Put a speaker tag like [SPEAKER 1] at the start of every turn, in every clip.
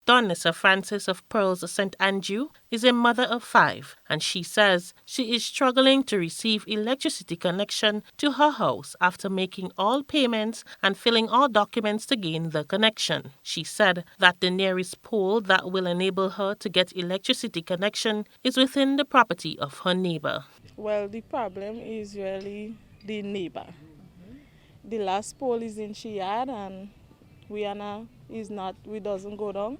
[SPEAKER 1] Donessa Francis of Pearls St. Andrew is a mother of 5, and she says she is struggling to receive electricity connection to her house after making all payments and filling all documents to gain the connection. She said that the nearest pole that will enable her to get electricity connection is within the property of her neighbor.
[SPEAKER 2] Well, the problem is really the neighbor. The last pole is in she yard, and we doesn't go down.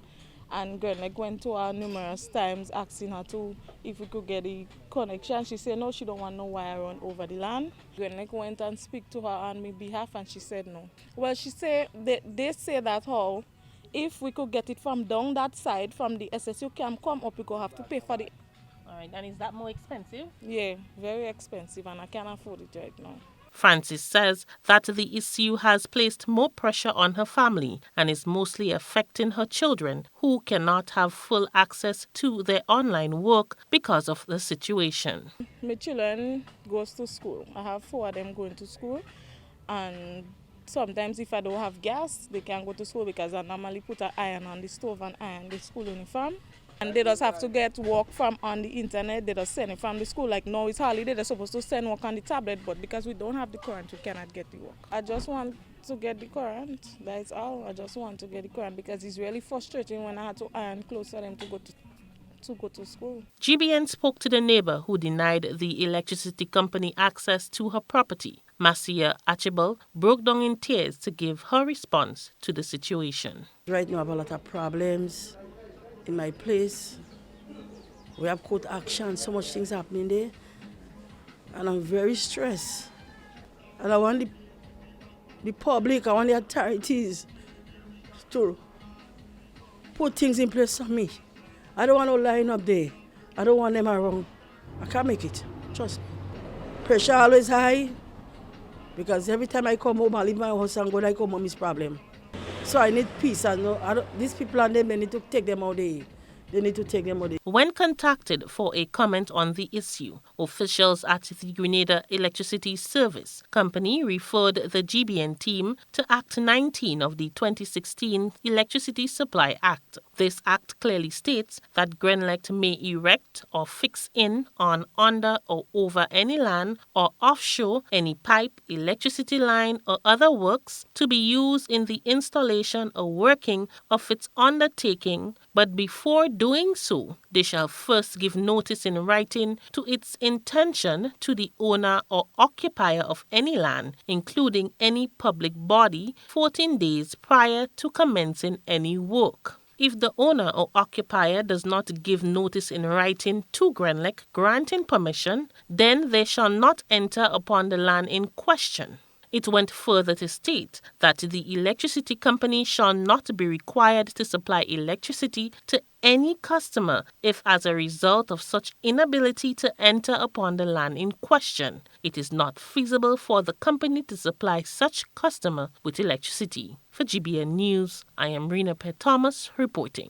[SPEAKER 2] And Grenec went to her numerous times asking her to if we could get the connection. She said no, she don't want no wire run over the land. Grenec went and speak to her on my behalf, and she said no. Well, she said they say that how if we could get it from down that side from the SSU camp come up, we could have to pay for the.
[SPEAKER 1] All right, and is that more expensive?
[SPEAKER 2] Yeah, very expensive, and I can't afford it right now.
[SPEAKER 1] Francis says that the issue has placed more pressure on her family and is mostly affecting her children, who cannot have full access to their online work because of the situation.
[SPEAKER 2] My children goes to school. I have 4 of them going to school, and sometimes if I don't have gas, they can go to school because I normally put an iron on the stove and iron the school uniform. And they just have to get work from on the internet. They just send it from the school. Like now it's holiday, they're supposed to send work on the tablet, but because we don't have the current, we cannot get the work. I just want to get the current. That's all. I just want to get the current because it's really frustrating when I had to iron clothes for them to go to school.
[SPEAKER 1] GBN spoke to the neighbor who denied the electricity company access to her property. Marcia Archibald broke down in tears to give her response to the situation.
[SPEAKER 3] Right now I have a lot of problems in my place. We have court action, so much things happening there. And I'm very stressed. And I want the public, I want the authorities to put things in place for me. I don't want no line up there. I don't want them around. I can't make it. Trust me. Pressure always high. Because every time I come home, I leave my house and go, I come home, it's problem. So I need peace. These people and them, they need to take them out there. They need to take them out there.
[SPEAKER 1] When contacted for a comment on the issue, officials at the Grenada Electricity Service Company referred the GBN team to Act 19 of the 2016 Electricity Supply Act. This act clearly states that Grenelec may erect or fix in, on, under, or over any land or offshore any pipe, electricity line, or other works to be used in the installation or working of its undertaking, but before doing so, they shall first give notice in writing to its intention to the owner or occupier of any land, including any public body, 14 days prior to commencing any work. If the owner or occupier does not give notice in writing to Grenelec granting permission, then they shall not enter upon the land in question. It went further to state that the electricity company shall not be required to supply electricity to any customer if, as a result of such inability to enter upon the land in question, it is not feasible for the company to supply such customer with electricity. For GBN News, I am Rena Thomas reporting.